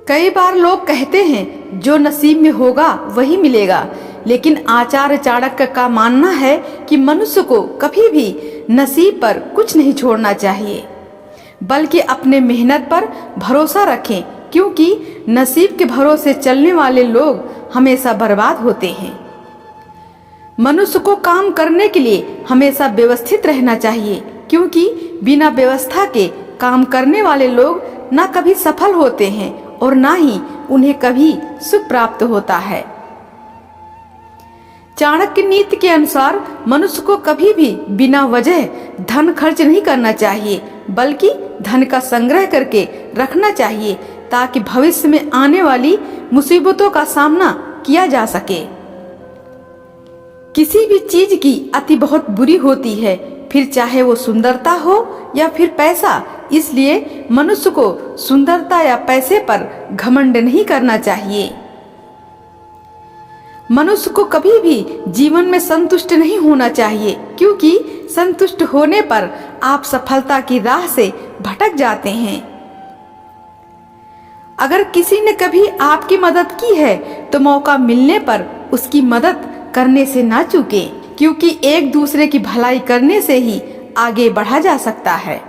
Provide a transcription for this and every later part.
कई बार लोग कहते हैं जो नसीब में होगा वही मिलेगा, लेकिन आचार्य चाणक्य का मानना है कि मनुष्य को कभी भी नसीब पर कुछ नहीं छोड़ना चाहिए, बल्कि अपने मेहनत पर भरोसा रखें, क्योंकि नसीब के भरोसे चलने वाले लोग हमेशा बर्बाद होते हैं। मनुष्य को काम करने के लिए हमेशा व्यवस्थित रहना चाहिए, क्योंकि बिना व्यवस्था के काम करने वाले लोग न कभी सफल होते हैं और ना ही उन्हें कभी सुख प्राप्त होता है। चाणक्य नीति के अनुसार मनुष्य को कभी भी बिना वजह धन खर्च नहीं करना चाहिए, बल्कि धन का संग्रह करके रखना चाहिए, ताकि भविष्य में आने वाली मुसीबतों का सामना किया जा सके। किसी भी चीज की अति बहुत बुरी होती है, फिर चाहे वो सुंदरता हो या फिर पैसा, इसलिए मनुष्य को सुंदरता या पैसे पर घमंड नहीं करना चाहिए। मनुष्य को कभी भी जीवन में संतुष्ट नहीं होना चाहिए, क्योंकि संतुष्ट होने पर आप सफलता की राह से भटक जाते हैं। अगर किसी ने कभी आपकी मदद की है तो मौका मिलने पर उसकी मदद करने से ना चूके, क्योंकि एक दूसरे की भलाई करने से ही आगे बढ़ा जा सकता है।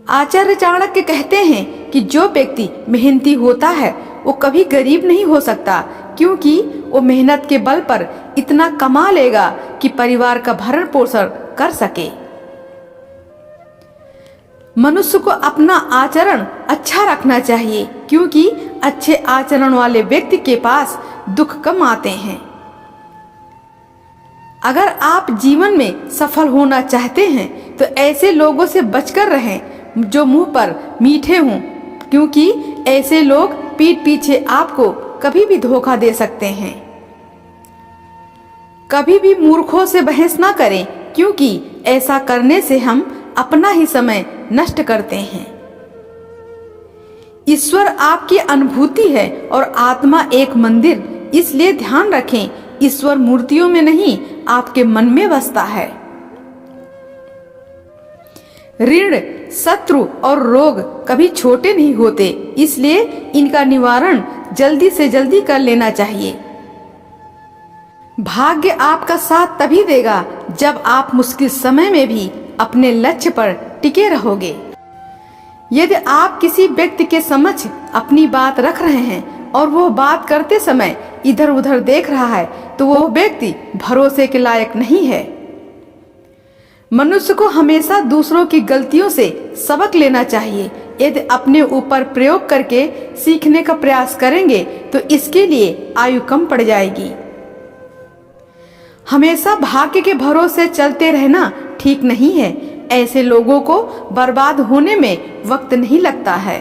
आचार्य चाणक्य कहते हैं कि जो व्यक्ति मेहनती होता है वो कभी गरीब नहीं हो सकता, क्योंकि वो मेहनत के बल पर इतना कमा लेगा कि परिवार का भरण पोषण कर सके। मनुष्य को अपना आचरण अच्छा रखना चाहिए, क्योंकि अच्छे आचरण वाले व्यक्ति के पास दुख कम आते हैं। अगर आप जीवन में सफल होना चाहते हैं तो ऐसे लोगों से बचकर रहें जो मुंह पर मीठे हों, क्योंकि ऐसे लोग पीठ पीछे आपको कभी भी धोखा दे सकते हैं। कभी भी मूर्खों से बहस ना करें, क्योंकि ऐसा करने से हम अपना ही समय नष्ट करते हैं। ईश्वर आपकी अनुभूति है और आत्मा एक मंदिर, इसलिए ध्यान रखें, ईश्वर मूर्तियों में नहीं आपके मन में बसता है। ऋण, शत्रु और रोग कभी छोटे नहीं होते, इसलिए इनका निवारण जल्दी से जल्दी कर लेना चाहिए। भाग्य आपका साथ तभी देगा जब आप मुश्किल समय में भी अपने लक्ष्य पर टिके रहोगे। यदि आप किसी व्यक्ति के समक्ष अपनी बात रख रहे हैं और वो बात करते समय इधर उधर देख रहा है तो वो व्यक्ति भरोसे के लायक नहीं है। मनुष्य को हमेशा दूसरों की गलतियों से सबक लेना चाहिए। यदि अपने ऊपर प्रयोग करके सीखने का प्रयास करेंगे तो इसके लिए आयु कम पड़ जाएगी। हमेशा भाग्य के भरोसे चलते रहना ठीक नहीं है। ऐसे लोगों को बर्बाद होने में वक्त नहीं लगता है।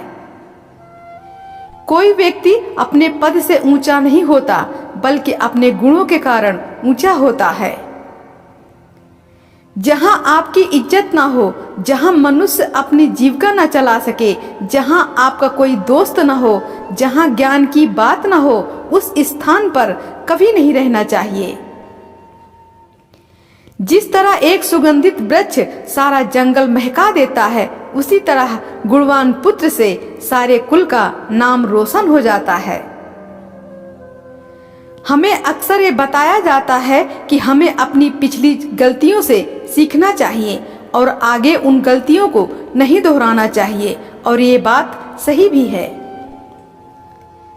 कोई व्यक्ति अपने पद से ऊंचा नहीं होता, बल्कि अपने गुणों के कारण ऊंचा होता है। जहां आपकी इज्जत ना हो, जहां मनुष्य अपनी जीविका ना चला सके, जहां आपका कोई दोस्त ना हो, जहां ज्ञान की बात ना हो, उस स्थान पर कभी नहीं रहना चाहिए। जिस तरह एक सुगंधित वृक्ष सारा जंगल महका देता है, उसी तरह गुणवान पुत्र से सारे कुल का नाम रोशन हो जाता है। हमें अक्सर ये बताया जाता है कि हमें अपनी पिछली गलतियों से सीखना चाहिए और आगे उन गलतियों को नहीं दोहराना चाहिए, और ये बात सही भी है।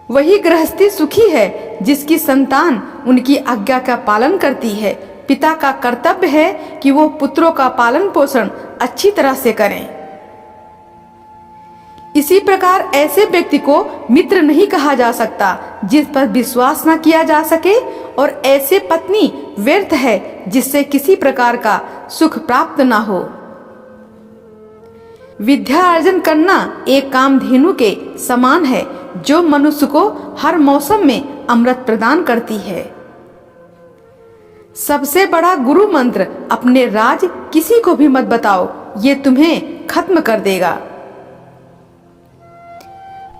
वही गृहस्थी सुखी है जिसकी संतान उनकी आज्ञा का पालन करती है। पिता का कर्तव्य है कि वो पुत्रों का पालन पोषण अच्छी तरह से करें। इसी प्रकार ऐसे व्यक्ति को मित्र नहीं कहा जा सकता जिस पर विश्वास न किया जा सके, और ऐसे पत्नी व्यर्थ है जिससे किसी प्रकार का सुख प्राप्त न हो। विद्या अर्जन करना एक कामधेनु के समान है जो मनुष्य को हर मौसम में अमृत प्रदान करती है। सबसे बड़ा गुरु मंत्र अपने राज किसी को भी मत बताओ, ये तुम्हें खत्म कर देगा।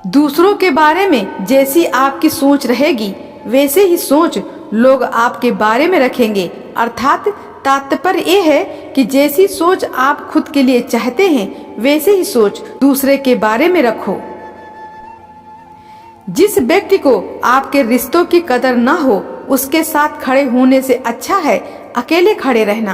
दूसरों के बारे में जैसी आपकी सोच रहेगी वैसे ही सोच लोग आपके बारे में रखेंगे। अर्थात तात्पर्य ये है कि जैसी सोच आप खुद के लिए चाहते हैं वैसे ही सोच दूसरे के बारे में रखो। जिस व्यक्ति को आपके रिश्तों की कदर ना हो, उसके साथ खड़े होने से अच्छा है अकेले खड़े रहना।